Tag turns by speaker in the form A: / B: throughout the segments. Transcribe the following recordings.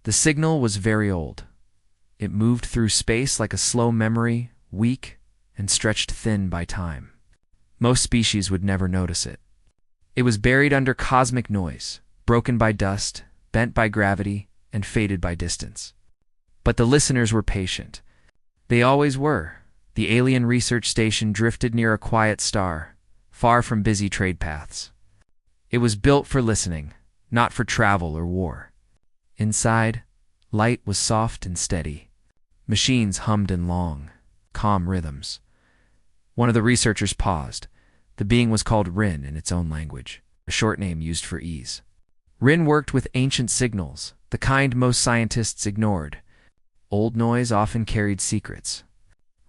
A: The signal was very old. It moved through space like a slow memory, weak and stretched thin by time. Most species would never notice it. It was buried under cosmic noise, broken by dust, bent by gravity, and faded by distance. But the listeners were patient. They always were. The alien research station drifted near a quiet star, far from busy trade paths. It was built for listening, not for travel or war. Inside, light was soft and steady. Machines hummed in long, calm rhythms. One of the researchers paused. The being was called Rin in its own language, a short name used for ease. Rin worked with ancient signals, the kind most scientists ignored. Old noise often carried secrets.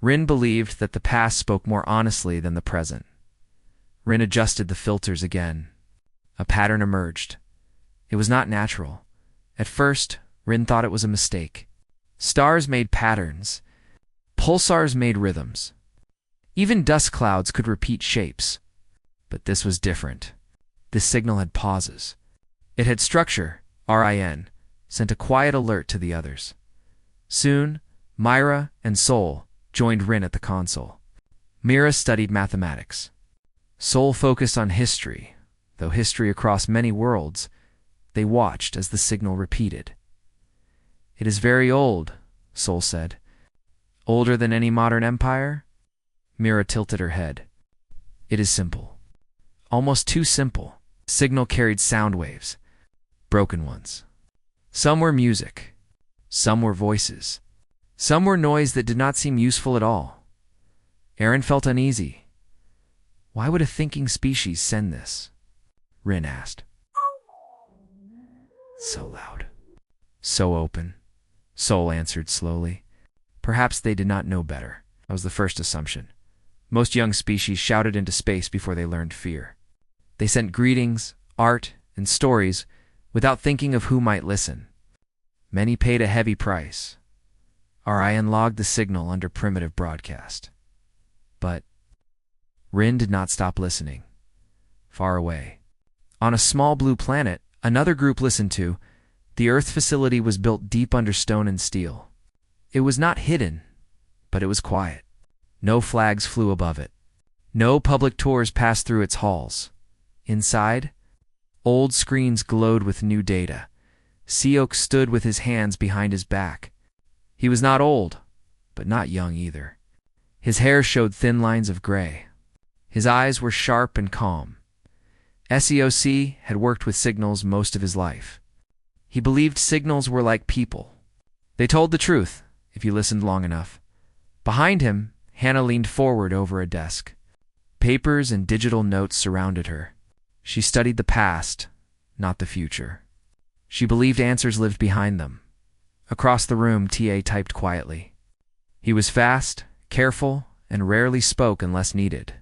A: Rin believed that the past spoke more honestly than the present. Rin adjusted the filters again. A pattern emerged. It was not natural. At first, Rin thought it was a mistake. Stars made patterns. Pulsars made rhythms. Even dust clouds could repeat shapes. But this was different. This signal had pauses. It had structure. RIN sent a quiet alert to the others. Soon, Myra and Sol joined Rin at the console. Mira studied mathematics. Sol focused on history, though history across many worlds. They watched as the signal repeated. "It is very old," Sol said. "Older than any modern empire?" Mira tilted her head. "It is simple. Almost too simple." Signal carried sound waves, broken ones. Some were music. Some were voices. Some were noise that did not seem useful at all. Aaron felt uneasy. Why would a thinking species send this? Rin asked. So loud. So open. Sol answered slowly. Perhaps they did not know better. That was the first assumption. Most young species shouted into space before they learned fear. They sent greetings, art, and stories without thinking of who might listen. Many paid a heavy price. RIN logged the signal under primitive broadcast. But Rin did not stop listening. Far away, on a small blue planet, another group listened to. The Earth facility was built deep under stone and steel. It was not hidden, but it was quiet. No flags flew above it. No public tours passed through its halls. Inside, old screens glowed with new data. Seok stood with his hands behind his back. He was not old, but not young either. His hair showed thin lines of gray. His eyes were sharp and calm. Seok had worked with signals most of his life. He believed signals were like people. They told the truth, if you listened long enough. Behind him, Hannah leaned forward over a desk. Papers and digital notes surrounded her. She studied the past, not the future. She believed answers lived behind them. Across the room, TA typed quietly. He was fast, careful, and rarely spoke unless needed.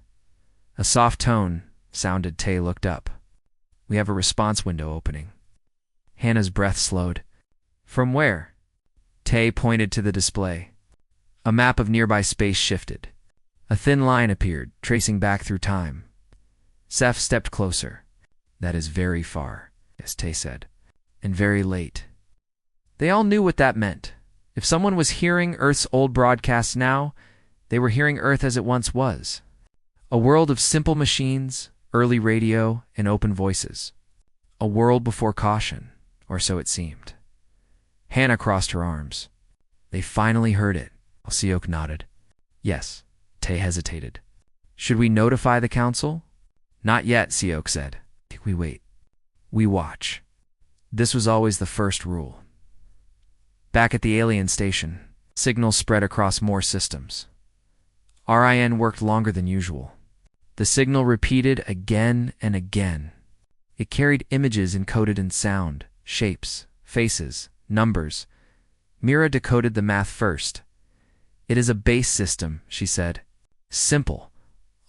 A: A soft tone sounded. Tay looked up. "We have a response window opening." Hannah's breath slowed. "From where?" Tay pointed to the display. A map of nearby space shifted. A thin line appeared, tracing back through time. Seth stepped closer. "That is very far," as Tay said, "and very late." They all knew what that meant. If someone was hearing Earth's old broadcasts now, they were hearing Earth as it once was. A world of simple machines, early radio, and open voices. A world before caution, or so it seemed. Hannah crossed her arms. "They finally heard it." Seok nodded. "Yes." Tay hesitated. "Should we notify the council?" "Not yet," Seok said. "We wait. We watch." This was always the first rule. Back at the alien station, signals spread across more systems. RIN worked longer than usual. The signal repeated again and again. It carried images encoded in sound, shapes, faces, numbers. Mira decoded the math first. "It is a base system," she said. "Simple,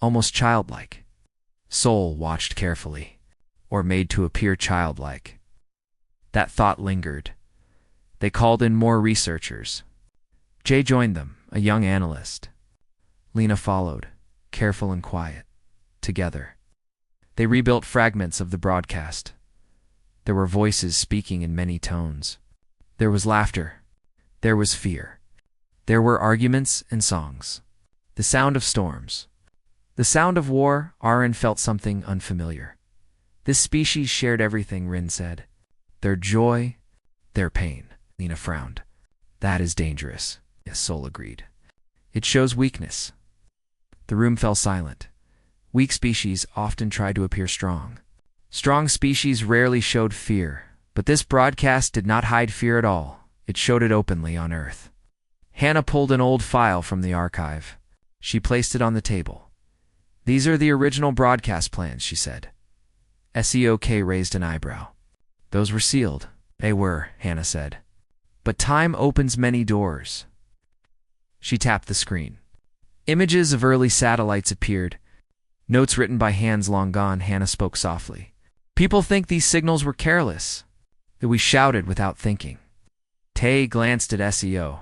A: almost childlike." Sol watched carefully, or made to appear childlike. That thought lingered. They called in more researchers. Jay joined them, a young analyst. Lena followed, careful and quiet. Together, they rebuilt fragments of the broadcast. There were voices speaking in many tones. There was laughter. There was fear. There were arguments and songs. The sound of storms. The sound of war. Aaron felt something unfamiliar. This species shared everything, Rin said. Their joy, their pain. Lena frowned. That is dangerous. Yes, Sol agreed. It shows weakness. The room fell silent. Weak species often tried to appear strong. Strong species rarely showed fear, but this broadcast did not hide fear at all. It showed it openly on Earth. Hannah pulled an old file from the archive. She placed it on the table. These are the original broadcast plans, she said. SEOK raised an eyebrow. Those were sealed. They were, Hannah said. But time opens many doors. She tapped the screen. Images of early satellites appeared. Notes written by hands long gone. Hannah spoke softly. People think these signals were careless, that we shouted without thinking. Tay glanced at SEO.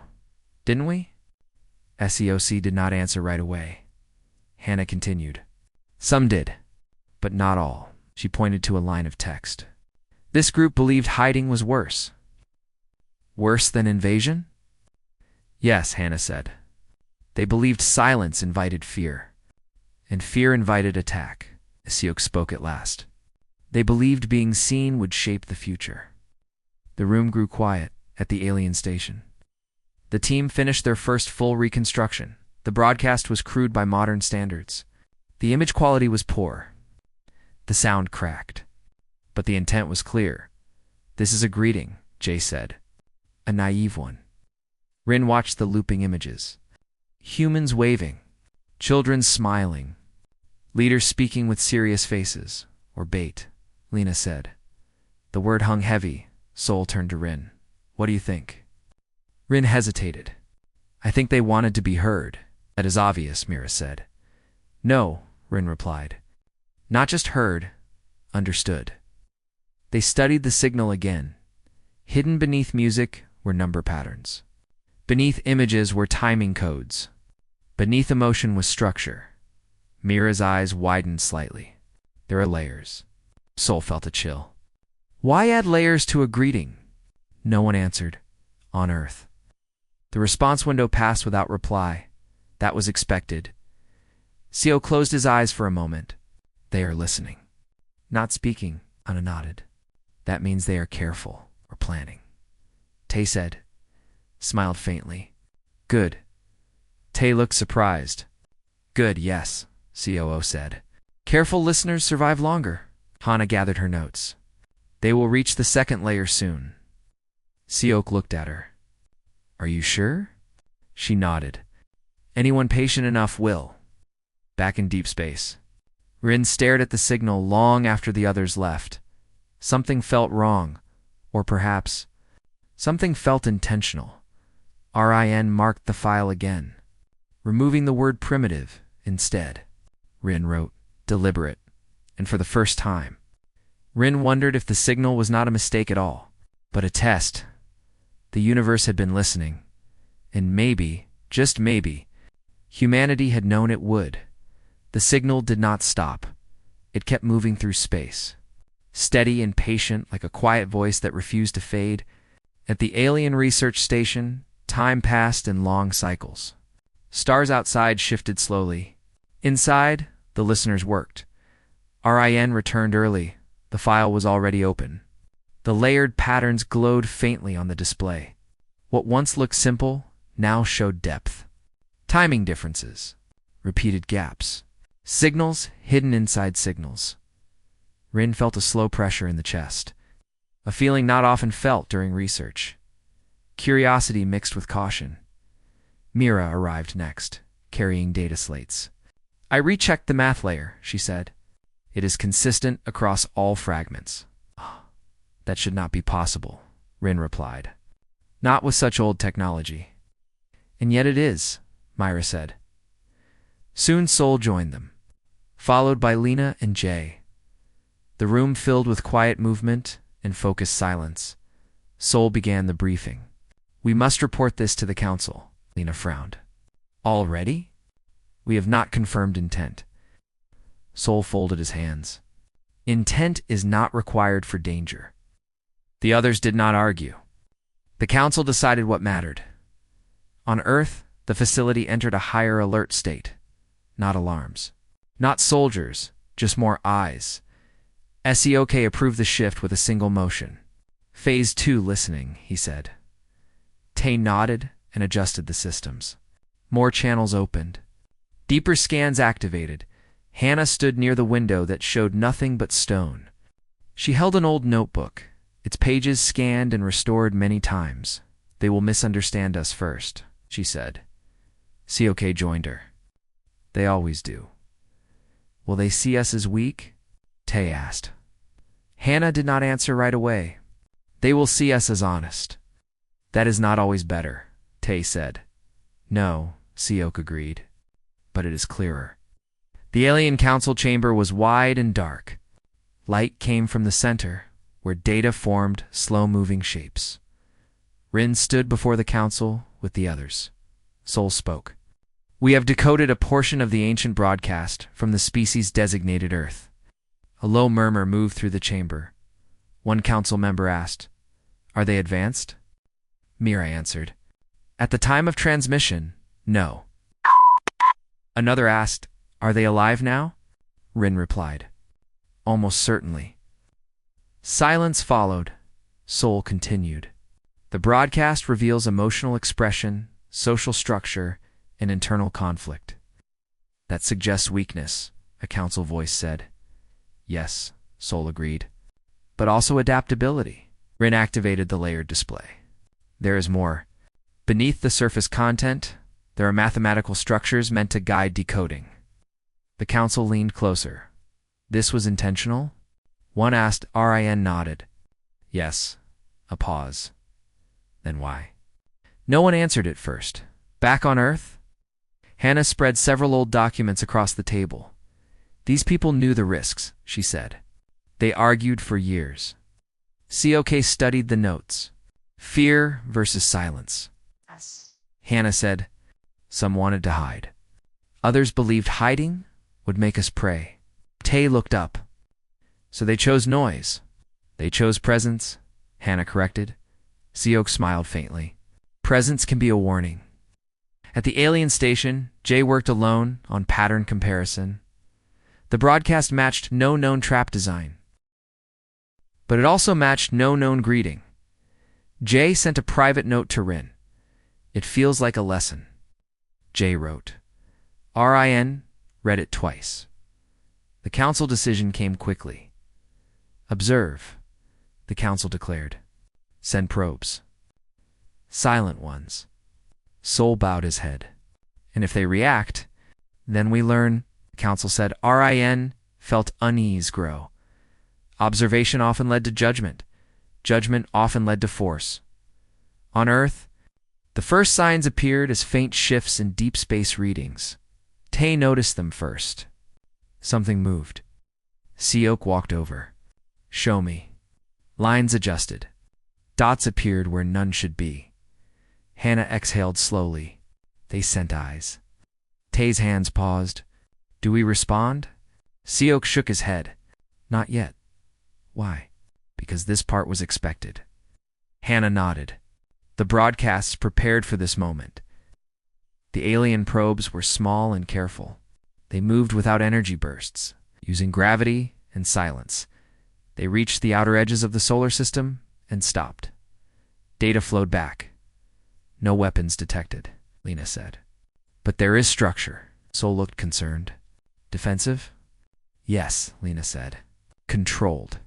A: Didn't we? SEOC did not answer right away. Hannah continued. Some did, but not all. She pointed to a line of text. This group believed hiding was worse. Worse than invasion? Yes, Hannah said. They believed silence invited fear, and fear invited attack. Siok spoke at last. They believed being seen would shape the future. The room grew quiet at the alien station. The team finished their first full reconstruction. The broadcast was crude by modern standards. The image quality was poor. The sound cracked. But the intent was clear. This is a greeting, Jay said. A naive one. Rin watched the looping images. Humans waving. Children smiling. Leaders speaking with serious faces. Or bait, Lena said. The word hung heavy. Sol turned to Rin. What do you think? Rin hesitated. I think they wanted to be heard. That is obvious, Mira said. No, Rin replied. Not just heard, understood. They studied the signal again. Hidden beneath music were number patterns. Beneath images were timing codes. Beneath emotion was structure. Mira's eyes widened slightly. There are layers. Sol felt a chill. Why add layers to a greeting? No one answered. On Earth. The response window passed without reply. That was expected. Sio closed his eyes for a moment. They are listening. Not speaking, Anna nodded. That means they are careful, or planning. Tay said, smiled faintly. Good. Tay looked surprised. Good, yes, COO said. Careful listeners survive longer. Hana gathered her notes. They will reach the second layer soon. Seok looked at her. Are you sure? She nodded. Anyone patient enough will. Back in deep space. Rin stared at the signal long after the others left. Something felt wrong, or perhaps something felt intentional. RIN marked the file again, removing the word primitive instead. Rin wrote, deliberate, and for the first time. Rin wondered if the signal was not a mistake at all, but a test. The universe had been listening, and maybe, just maybe, humanity had known it would. The signal did not stop. It kept moving through space. Steady and patient, like a quiet voice that refused to fade. At the alien research station, time passed in long cycles. Stars outside shifted slowly. Inside, the listeners worked. RIN returned early. The file was already open. The layered patterns glowed faintly on the display. What once looked simple now showed depth. Timing differences. Repeated gaps. Signals hidden inside signals. Rin felt a slow pressure in the chest, a feeling not often felt during research. Curiosity mixed with caution. Mira arrived next, carrying data slates. I rechecked the math layer, she said. It is consistent across all fragments. That should not be possible, Rin replied. Not with such old technology. And yet it is, Myra said. Soon Sol joined them, followed by Lena and Jay. The room filled with quiet movement and focused silence. Sol began the briefing. We must report this to the council, Lena frowned. Already? We have not confirmed intent. Sol folded his hands. Intent is not required for danger. The others did not argue. The council decided what mattered. On Earth, the facility entered a higher alert state. Not alarms. Not soldiers, just more eyes. SEOK approved the shift with a single motion. Phase 2 listening, he said. Tay nodded and adjusted the systems. More channels opened. Deeper scans activated. Hannah stood near the window that showed nothing but stone. She held an old notebook, its pages scanned and restored many times. They will misunderstand us first, she said. COK joined her. They always do. Will they see us as weak? Tay asked. Hannah did not answer right away. They will see us as honest. That is not always better, Tay said. No, Seok agreed. But it is clearer. The alien council chamber was wide and dark. Light came from the center, where data formed slow-moving shapes. Rin stood before the council with the others. Sol spoke. We have decoded a portion of the ancient broadcast from the species-designated Earth. A low murmur moved through the chamber. One council member asked, Are they advanced? Mira answered, At the time of transmission, no. Another asked, Are they alive now? Rin replied, Almost certainly. Silence followed. Sol continued. The broadcast reveals emotional expression, social structure, and internal conflict. That suggests weakness, a council voice said. Yes, Sol agreed. But also adaptability. Rin activated the layered display. There is more. Beneath the surface content, there are mathematical structures meant to guide decoding. The council leaned closer. This was intentional? One asked. Rin nodded. Yes. A pause. Then why? No one answered at first. Back on Earth? Hannah spread several old documents across the table. These people knew the risks, she said. They argued for years. COK studied the notes. Fear versus silence.
B: Yes.
A: Hannah said, Some wanted to hide. Others believed hiding would make us prey. Tay looked up. So they chose noise. They chose presence, Hannah corrected. Seok smiled faintly. Presence can be a warning. At the alien station, Jay worked alone on pattern comparison. The broadcast matched no known trap design. But it also matched no known greeting. Jay sent a private note to Rin. It feels like a lesson. Jay wrote. Rin read it twice. The council decision came quickly. Observe, the council declared. Send probes. Silent ones. Sol bowed his head. And if they react, then we learn, the council said. Rin felt unease grow. Observation often led to judgment. Judgment often led to force. On Earth, the first signs appeared as faint shifts in deep space readings. Tay noticed them first. Something moved. Seok walked over. Show me. Lines adjusted. Dots appeared where none should be. Hannah exhaled slowly. They sent eyes. Tay's hands paused. Do we respond? Seok shook his head. Not yet. Why? Because this part was expected. Hannah nodded. The broadcasts prepared for this moment. The alien probes were small and careful. They moved without energy bursts, using gravity and silence. They reached the outer edges of the solar system and stopped. Data flowed back. No weapons detected, Lena said. But there is structure. Sol looked concerned. Defensive? Yes, Lena said. Controlled.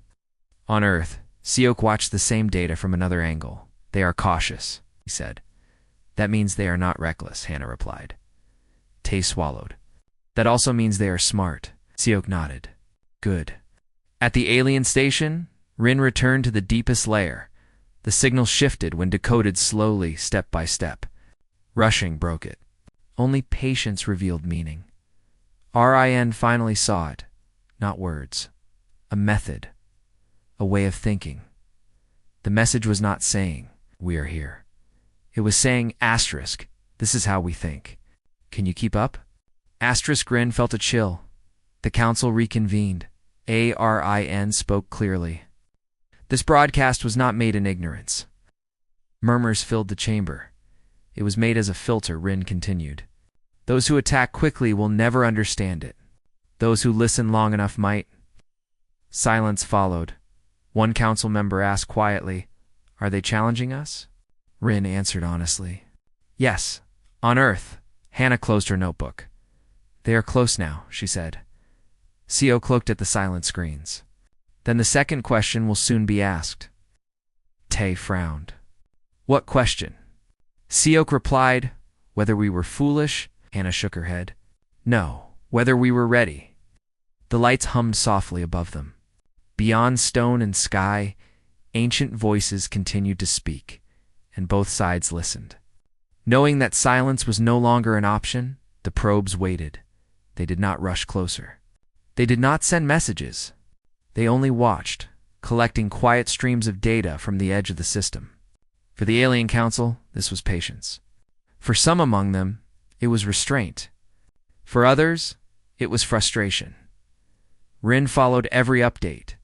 A: On Earth, Seok watched the same data from another angle. They are cautious, he said. That means they are not reckless, Hannah replied. Tay swallowed. That also means they are smart. Seok nodded. Good. At the alien station, Rin returned to the deepest layer. The signal shifted when decoded slowly, step by step. Rushing broke it. Only patience revealed meaning. Rin finally saw it. Not words. A method. A way of thinking. The message was not saying, we are here. It was saying, asterisk, this is how we think. Can you keep up? Asterisk Rin felt a chill. The council reconvened. Arin spoke clearly. This broadcast was not made in ignorance. Murmurs filled the chamber. It was made as a filter, Rin continued. Those who attack quickly will never understand it. Those who listen long enough might. Silence followed. One council member asked quietly, "Are they challenging us?" Rin answered honestly, "Yes, on Earth." Hannah closed her notebook. "They are close now," she said. Co looked at the silent screens. "Then the second question will soon be asked." Tay frowned. "What question?" Seok replied, "Whether we were foolish." Hannah shook her head. "No, whether we were ready." The lights hummed softly above them. Beyond stone and sky, ancient voices continued to speak, and both sides listened. Knowing that silence was no longer an option, the probes waited. They did not rush closer. They did not send messages. They only watched, collecting quiet streams of data from the edge of the system. For the Alien Council, this was patience. For some among them, it was restraint. For others, it was frustration. Rin followed every update.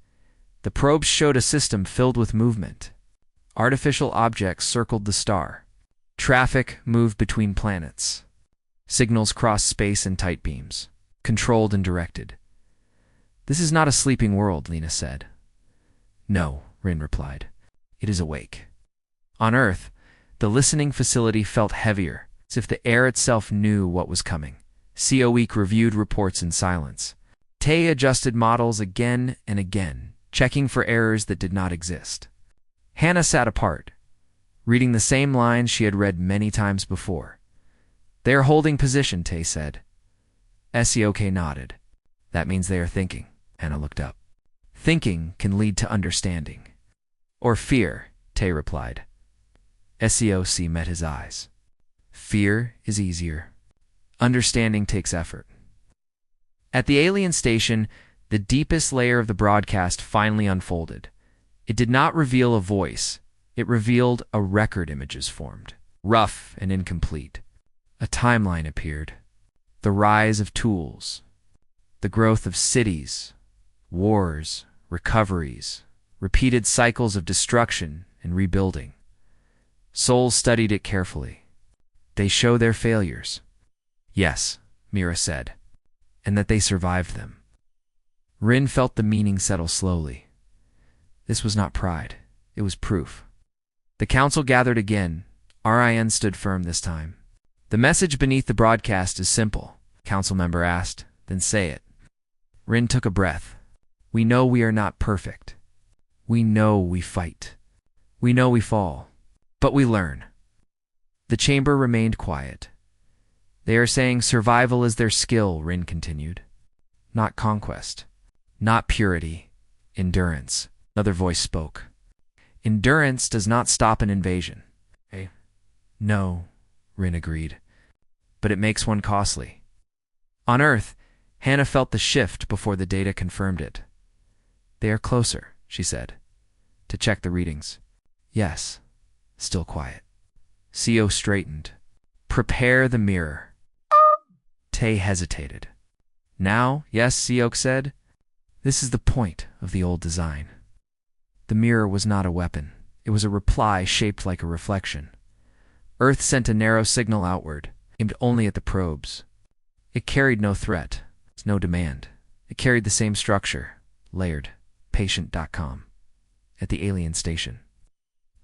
A: The probes showed a system filled with movement. Artificial objects circled the star. Traffic moved between planets. Signals crossed space in tight beams, controlled and directed. "This is not a sleeping world," Lena said. "No," Rin replied. "It is awake." On Earth, the listening facility felt heavier, as if the air itself knew what was coming. COEEC reviewed reports in silence. Tay adjusted models again and again, checking for errors that did not exist. Hannah sat apart, reading the same lines she had read many times before. "They are holding position," Tay said. SEOK nodded. "That means they are thinking." Hannah looked up. "Thinking can lead to understanding." "Or fear," Tay replied. SEOC met his eyes. "Fear is easier. Understanding takes effort." At the alien station, the deepest layer of the broadcast finally unfolded. It did not reveal a voice. It revealed a record images formed, rough and incomplete. A timeline appeared. The rise of tools. The growth of cities. Wars. Recoveries. Repeated cycles of destruction and rebuilding. Soul studied it carefully. "They show their failures." "Yes," Mira said, "and that they survived them." Rin felt the meaning settle slowly. This was not pride. It was proof. The council gathered again. RIN stood firm this time. "The message beneath the broadcast is simple," council member asked. "Then say it." Rin took a breath. "We know we are not perfect. We know we fight. We know we fall. But we learn." The chamber remained quiet. "They are saying survival is their skill," Rin continued. "Not conquest. Not purity. Endurance." Another voice spoke. "Endurance does not stop an invasion." "Eh?" "No," Rin agreed. "But it makes one costly." On Earth, Hannah felt the shift before the data confirmed it. "They are closer," she said, to check the readings. "Yes." Still quiet. CO straightened. "Prepare the mirror." Tay hesitated. "Now, yes," Seok said. "This is the point of the old design." The mirror was not a weapon. It was a reply shaped like a reflection. Earth sent a narrow signal outward, aimed only at the probes. It carried no threat, no demand. It carried the same structure, layered, patient.com, at the alien station.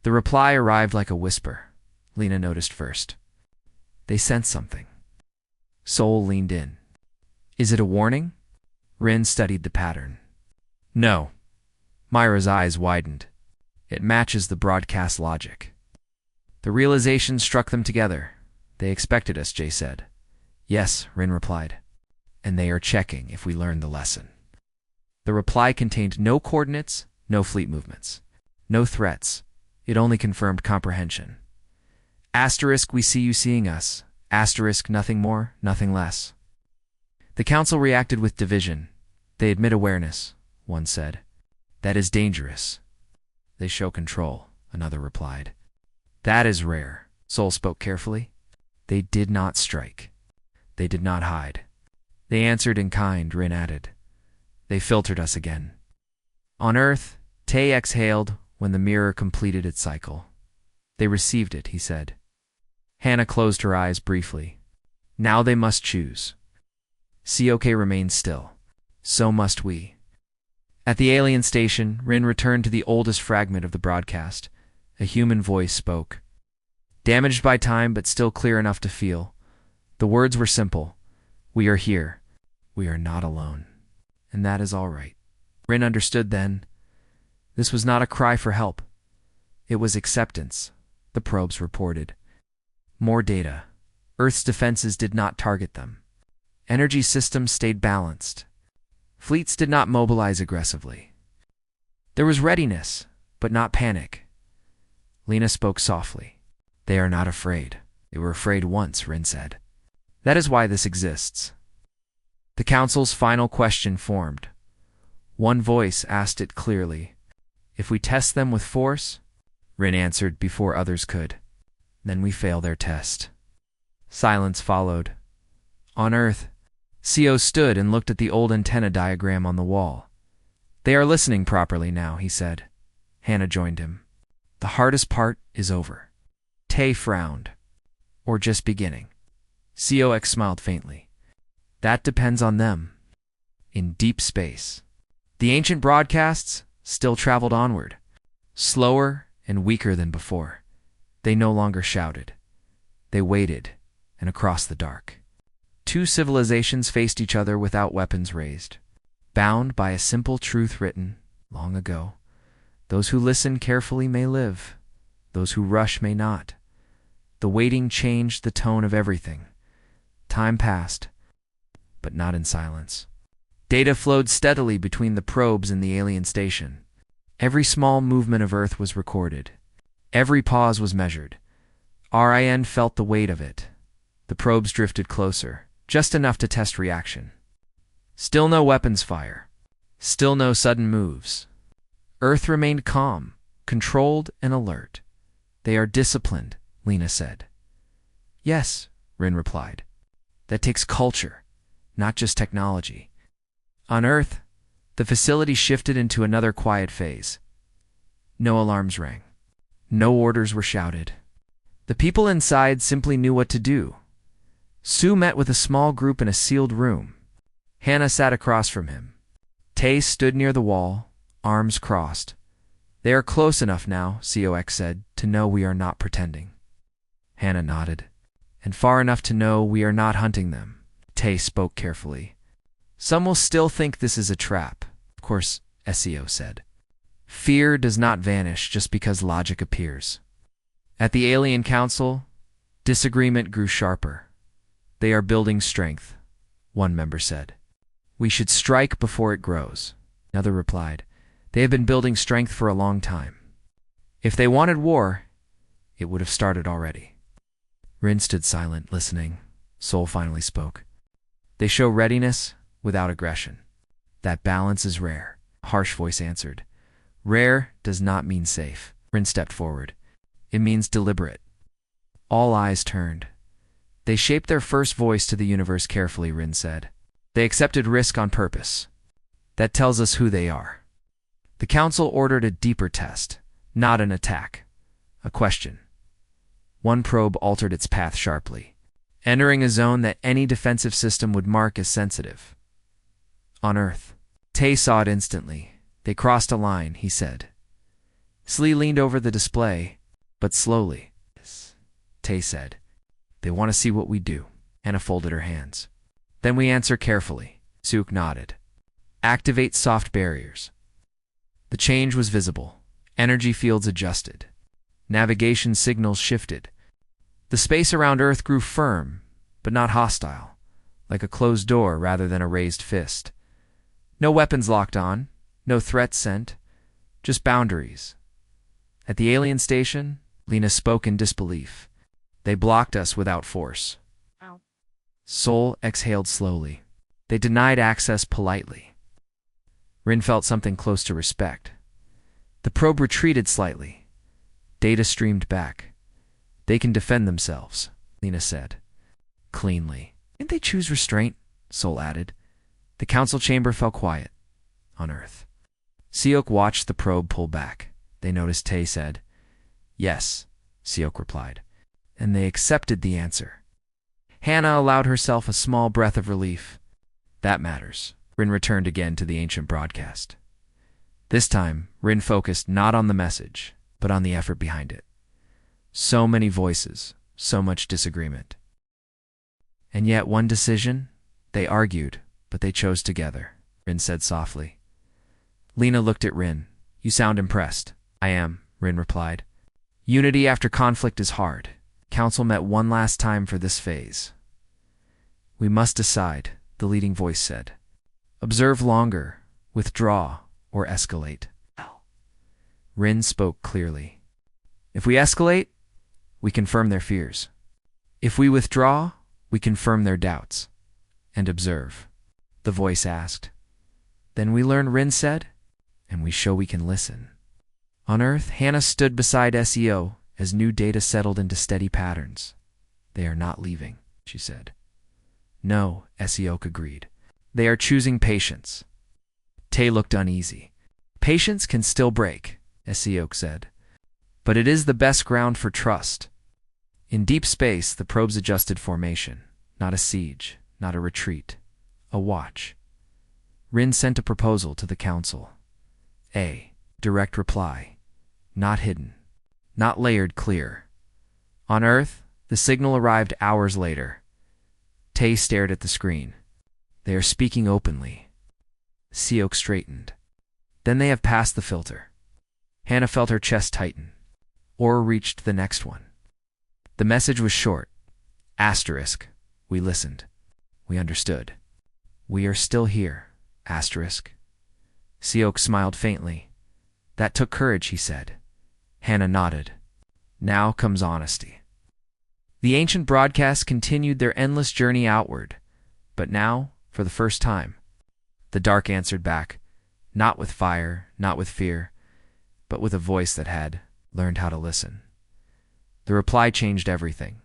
A: The reply arrived like a whisper. Lena noticed first. They sensed something. Soul leaned in. "Is it a warning?" Rin studied the pattern. "No." Myra's eyes widened. "It matches the broadcast logic." The realization struck them together. "They expected us," Jay said. "Yes," Rin replied. "And they are checking if we learn the lesson." The reply contained no coordinates, no fleet movements, no threats. It only confirmed comprehension. Asterisk, "We see you seeing us." Asterisk, "Nothing more, nothing less." The council reacted with division. "They admit awareness," one said. "That is dangerous." "They show control," another replied. "That is rare." Soul spoke carefully. "They did not strike. They did not hide. They answered in kind," Rin added. "They filtered us again." On Earth, Tay exhaled when the mirror completed its cycle. They received it, he said. Hannah closed her eyes briefly. Now they must choose. COK remained still. So must we. At the alien station, Rin returned to the oldest fragment of the broadcast. A human voice spoke. Damaged by time, but still clear enough to feel. The words were simple. We are here. We are not alone. And that is all right. Rin understood then. This was not a cry for help. It was acceptance, the probes reported. More data. Earth's defenses did not target them. Energy systems stayed balanced. Fleets did not mobilize aggressively. There was readiness, but not panic. Lena spoke softly. They are not afraid. They were afraid once, Rin said. That is why this exists. The Council's final question formed. One voice asked it clearly. If we test them with force? Rin answered before others could. Then we fail their test. Silence followed. On Earth, CO stood and looked at the old antenna diagram on the wall. They are listening properly now, he said. Hannah joined him. The hardest part is over. Tay frowned. Or just beginning. COX smiled faintly. That depends on them. In deep space. The ancient broadcasts still traveled onward. Slower and weaker than before. They no longer shouted. They waited, and across the dark. Two civilizations faced each other without weapons raised. Bound by a simple truth written long ago. Those who listen carefully may live. Those who rush may not. The waiting changed the tone of everything. Time passed, but not in silence. Data flowed steadily between the probes and the alien station. Every small movement of Earth was recorded. Every pause was measured. RIN felt the weight of it. The probes drifted closer, just enough to test reaction. Still no weapons fire. Still no sudden moves. Earth remained calm, controlled and alert. They are disciplined, Lena said. Yes, Rin replied. That takes culture, not just technology. On Earth, the facility shifted into another quiet phase. No alarms rang. No orders were shouted. The people inside simply knew what to do. Sue met with a small group in a sealed room. Hannah sat across from him. Tay stood near the wall, arms crossed. They are close enough now, COX said, to know we are not pretending. Hannah nodded. And far enough to know we are not hunting them. Tay spoke carefully. Some will still think this is a trap, of course, SEO said. Fear does not vanish just because logic appears. At the Alien Council, disagreement grew sharper. They are building strength, one member said. We should strike before it grows, another replied. They have been building strength for a long time. If they wanted war, it would have started already. Rin stood silent, listening. Sol finally spoke. They show readiness without aggression. That balance is rare, a harsh voice answered. Rare does not mean safe. Rin stepped forward. It means deliberate. All eyes turned. They shaped their first voice to the universe carefully, Rin said. They accepted risk on purpose. That tells us who they are. The council ordered a deeper test, not an attack. A question. One probe altered its path sharply, entering a zone that any defensive system would mark as sensitive. On Earth. Tay saw it instantly. They crossed a line, he said. Slee leaned over the display, but slowly. Tay said. They want to see what we do. Hannah folded her hands. Then we answer carefully. Sook nodded. Activate soft barriers. The change was visible. Energy fields adjusted. Navigation signals shifted. The space around Earth grew firm, but not hostile, like a closed door rather than a raised fist. No weapons locked on, no threats sent, just boundaries. At the alien station, Lena spoke in disbelief. They blocked us without force.
B: Ow.
A: Sol exhaled slowly. They denied access politely. Rin felt something close to respect. The probe retreated slightly. Data streamed back. They can defend themselves, Lena said. Cleanly. Didn't they choose restraint? Sol added. The council chamber fell quiet. On Earth. Seok watched the probe pull back. They noticed Tay said, Yes, Siok replied. And they accepted the answer. Hannah allowed herself a small breath of relief. That matters. Rin returned again to the ancient broadcast. This time, Rin focused not on the message, but on the effort behind it. So many voices, so much disagreement. And yet one decision? They argued, but they chose together, Rin said softly. Lena looked at Rin. You sound impressed. I am, Rin replied. Unity after conflict is hard. Council met one last time for this phase. We must decide, the leading voice said. Observe longer, withdraw, or escalate. Rin spoke clearly. If we escalate, we confirm their fears. If we withdraw, we confirm their doubts. And observe, the voice asked. Then we learn, Rin said, and we show we can listen. On Earth, Hannah stood beside SEO as new data settled into steady patterns. They are not leaving, she said. No, SEO agreed. They are choosing patience. Tay looked uneasy. Patience can still break, SEO said. But it is the best ground for trust. In deep space, the probes adjusted formation. Not a siege, not a retreat. A watch. Rin sent a proposal to the council. A. Direct reply. Not hidden. Not layered clear. On Earth, the signal arrived hours later. Tay stared at the screen. They are speaking openly. Siok straightened. Then they have passed the filter. Hannah felt her chest tighten. Or reached the next one. The message was short. Asterisk. We listened. We understood. We are still here. Asterisk. Siok smiled faintly. That took courage, he said. Hannah nodded. Now comes honesty. The ancient broadcasts continued their endless journey outward. But now, for the first time, the dark answered back, not with fire, not with fear, but with a voice that had learned how to listen. The reply changed everything.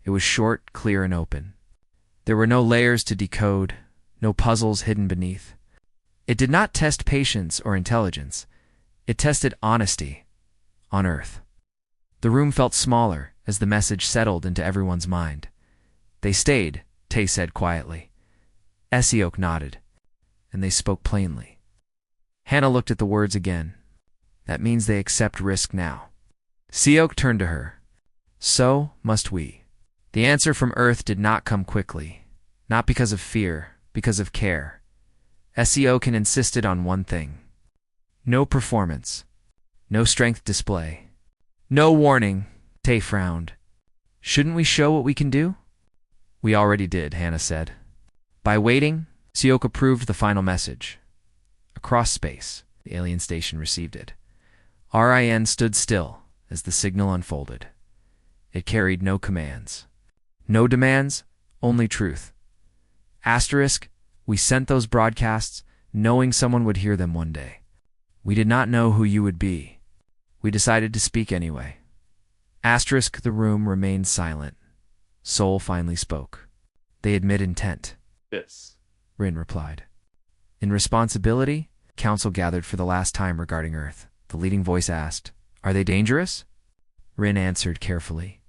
A: It was short, clear, and open. There were no layers to decode, no puzzles hidden beneath. It did not test patience or intelligence. It tested honesty on Earth. The room felt smaller as the message settled into everyone's mind. They stayed, Tay said quietly. Esiok nodded, and they spoke plainly. Hannah looked at the words again. That means they accept risk now. Siok turned to her. So must we. The answer from Earth did not come quickly, not because of fear, because of care. Esiok insisted on one thing. No performance. No strength display. No warning, Tay frowned. Shouldn't we show what we can do? We already did, Hannah said. By waiting, Siok approved the final message. Across space, the alien station received it. RIN stood still as the signal unfolded. It carried no commands. No demands, only truth. Asterisk, we sent those broadcasts knowing someone would hear them one day. We did not know who you would be. We decided to speak anyway. Asterisk, the room remained silent. Soul finally spoke. They admit intent.
B: Yes,
A: Rin replied. In responsibility, council gathered for the last time regarding Earth. The leading voice asked, Are they dangerous? Rin answered carefully.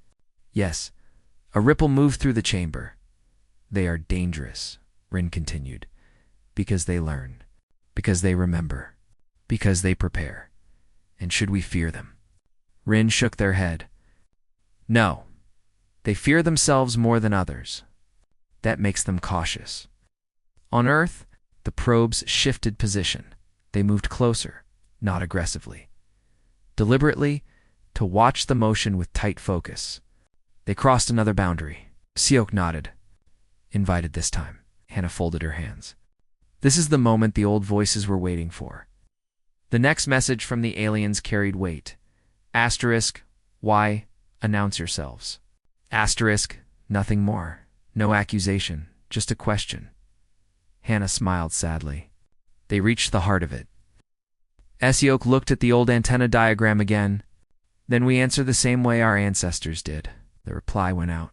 A: Yes. A ripple moved through the chamber. They are dangerous, Rin continued, because they learn, because they remember, because they prepare. And should we fear them? Rin shook their head. No. They fear themselves more than others. That makes them cautious. On Earth, the probes shifted position. They moved closer, not aggressively. Deliberately, to watch the motion with tight focus. They crossed another boundary. Siok nodded. Invited this time. Hannah folded her hands. This is the moment the old voices were waiting for. The next message from the aliens carried weight. Asterisk, why? Announce yourselves. Asterisk, nothing more. No accusation, just a question. Hannah smiled sadly. They reached the heart of it. Esiok looked at the old antenna diagram again. Then we answer the same way our ancestors did. The reply went out.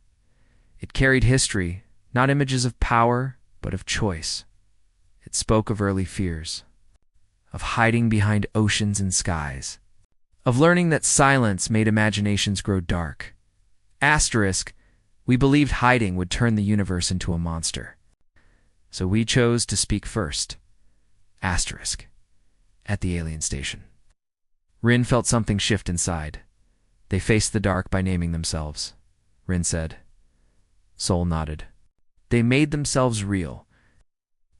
A: It carried history, not images of power, but of choice. It spoke of early fears, of hiding behind oceans and skies, of learning that silence made imaginations grow dark. Asterisk, we believed hiding would turn the universe into a monster. So we chose to speak first. Asterisk. At the alien station. Rin felt something shift inside. They faced the dark by naming themselves. Rin said. Sol nodded. They made themselves real.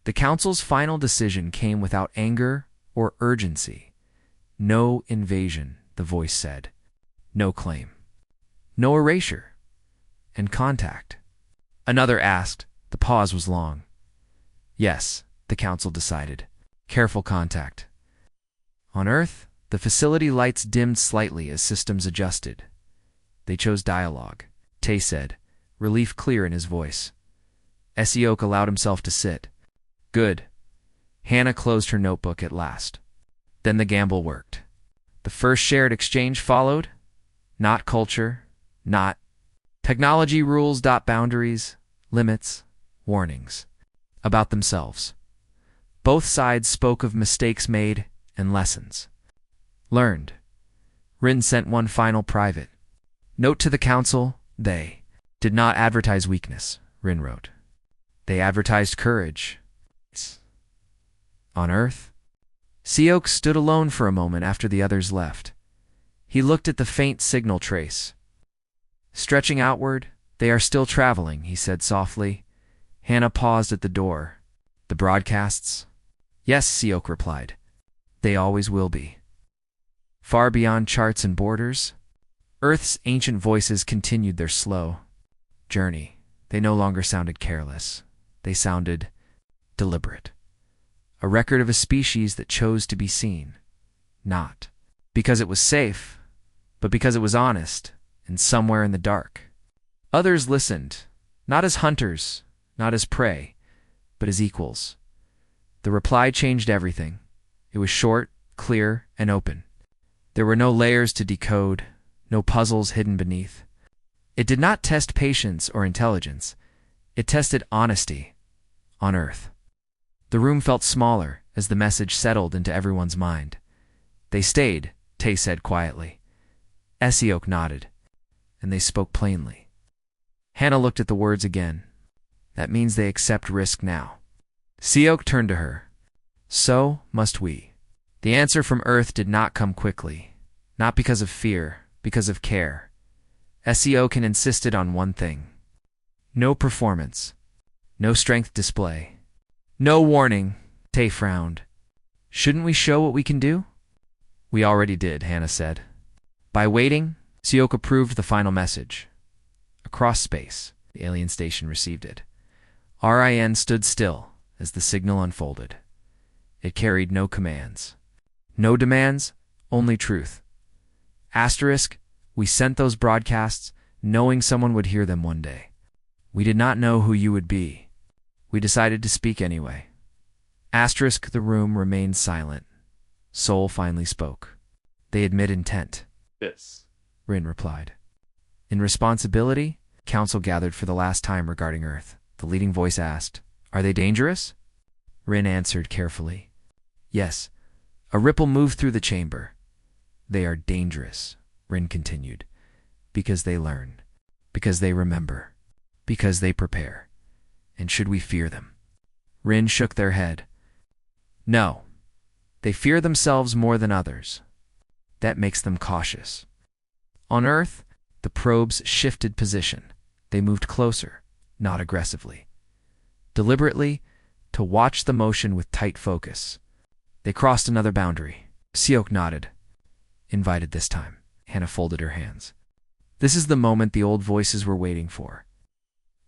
A: The council's final decision came without anger or urgency. No invasion, the voice said. No claim. No erasure. And contact. Another asked. The pause was long. Yes, the council decided. Careful contact. On Earth, the facility lights dimmed slightly as systems adjusted. They chose dialogue. Tay said, relief clear in his voice. Esiok allowed himself to sit. Good. Hannah closed her notebook at last. Then the gamble worked. The first shared exchange followed. Not culture, not technology rules. Boundaries, limits, warnings. About themselves. Both sides spoke of mistakes made and lessons learned. Rin sent one final private note to the council. They did not advertise weakness, Rin wrote. They advertised courage. On Earth, Siok stood alone for a moment after the others left. He looked at the faint signal trace. Stretching outward, they are still traveling, he said softly. Hannah paused at the door. The broadcasts? Yes, Siok replied. They always will be. Far beyond charts and borders, Earth's ancient voices continued their slow journey. They no longer sounded careless. They sounded deliberate. A record of a species that chose to be seen. Not because it was safe, but because it was honest and somewhere in the dark. Others listened, not as hunters, not as prey, but as equals. The reply changed everything. It was short, clear, and open. There were no layers to decode, no puzzles hidden beneath. It did not test patience or intelligence. It tested honesty on Earth. The room felt smaller as the message settled into everyone's mind. They stayed, Tay said quietly. Esiok nodded, and they spoke plainly. Hannah looked at the words again. That means they accept risk now. Siok turned to her. So must we. The answer from Earth did not come quickly, not because of fear, because of care. Esiok insisted on one thing. No performance. No strength display. No warning, Tay frowned. Shouldn't we show what we can do? We already did, Hannah said. By waiting, Siok approved the final message. Across space, the alien station received it. RIN stood still as the signal unfolded. It carried no commands. No demands, only truth. Asterisk, we sent those broadcasts knowing someone would hear them one day. We did not know who you would be. We decided to speak anyway. Asterisk, the room remained silent. Sol finally spoke. They admit intent.
B: Yes.
A: Rin replied. In responsibility, council gathered for the last time regarding Earth. The leading voice asked, Are they dangerous? Rin answered carefully. Yes. A ripple moved through the chamber. They are dangerous, Rin continued, because they learn, because they remember, because they prepare. And should we fear them? Rin shook their head. No. They fear themselves more than others. That makes them cautious. On Earth, the probes shifted position. They moved closer, not aggressively. Deliberately, to watch the motion with tight focus. They crossed another boundary. Siok nodded. Invited this time. Hannah folded her hands. This is the moment the old voices were waiting for.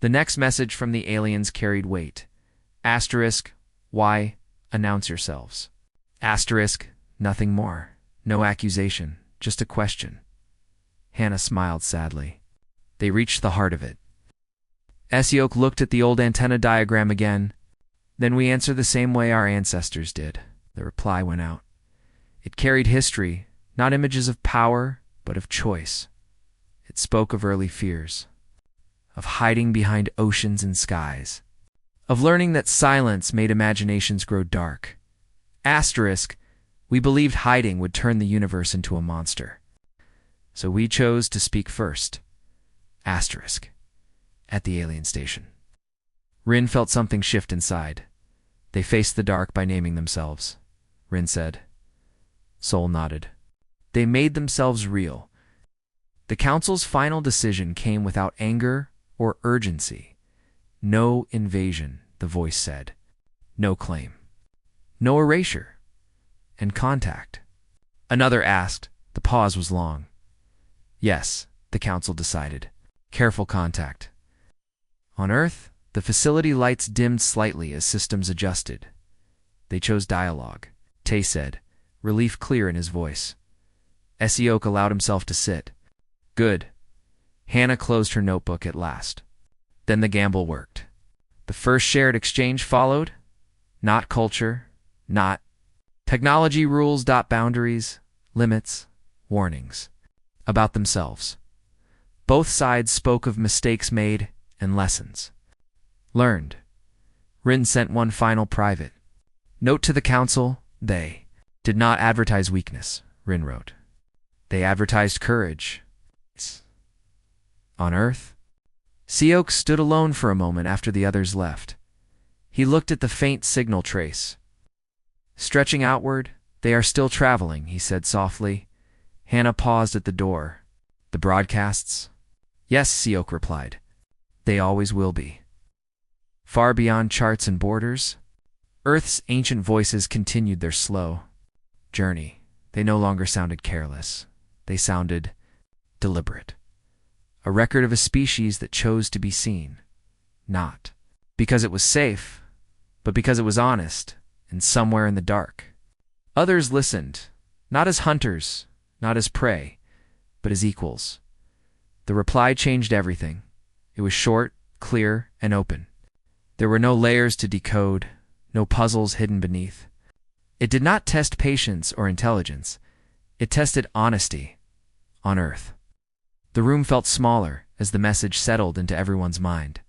A: The next message from the aliens carried weight. Asterisk, why? Announce yourselves. Asterisk, nothing more. No accusation, just a question. Hannah smiled sadly. They reached the heart of it. Esiok looked at the old antenna diagram again. Then we answer the same way our ancestors did. The reply went out. It carried history, not images of power, but of choice. It spoke of early fears, of hiding behind oceans and skies, of learning that silence made imaginations grow dark. Asterisk, We believed hiding would turn the universe into a monster. So we chose to speak first. Asterisk. At the alien station. Rin felt something shift inside. They faced the dark by naming themselves. Rin said. Sol nodded. They made themselves real. The council's final decision came without anger or urgency. No invasion, the voice said. No claim. No erasure. And contact. Another asked. The pause was long. Yes, the council decided. Careful contact. On Earth, the facility lights dimmed slightly as systems adjusted. They chose dialogue. Tay said, relief clear in his voice. Oak allowed himself to sit. Good. Hannah closed her notebook at last. Then the gamble worked. The first shared exchange followed. Not culture, not technology rules. Boundaries, limits, warnings. About themselves. Both sides spoke of mistakes made and lessons learned. Rin sent one final private note to the council. They did not advertise weakness, Rin wrote. They advertised courage. On Earth, Oak stood alone for a moment after the others left. He looked at the faint signal trace. Stretching outward, they are still traveling, he said softly. Hannah paused at the door. The broadcasts? Yes, Oak replied. They always will be. Far beyond charts and borders, Earth's ancient voices continued their slow journey. They no longer sounded careless. They sounded deliberate. A record of a species that chose to be seen. Not because it was safe, but because it was honest and somewhere in the dark. Others listened, not as hunters, not as prey, but as equals. The reply changed everything. It was short, clear, and open. There were no layers to decode, no puzzles hidden beneath. It did not test patience or intelligence. It tested honesty on Earth. The room felt smaller as the message settled into everyone's mind.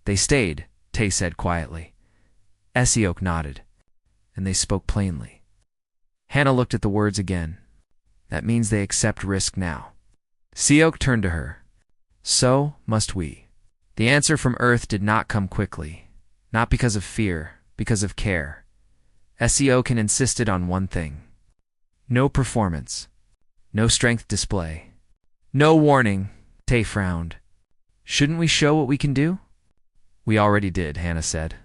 A: They stayed, Tay said quietly. Oak nodded, and they spoke plainly. Hannah looked at the words again. That means they accept risk now. Oak turned to her. So must we. The answer from Earth did not come quickly, not because of fear, because of care. Oak insisted on one thing. No performance. No strength display. No warning, Tay frowned. Shouldn't we show what we can do? We already did, Hannah said.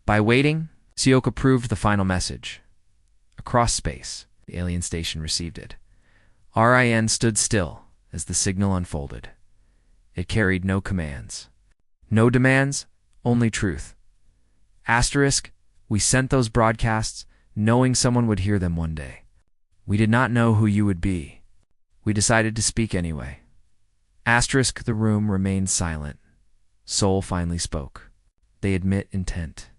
A: By waiting, Oak approved the final message. Across space, the alien station received it. RIN stood still as the signal unfolded. It carried no commands. No demands, only truth. Asterisk, we sent those broadcasts knowing someone would hear them one day. We did not know who you would be. We decided to speak anyway. Asterisk, the room remained silent. Sol finally spoke. They admit intent.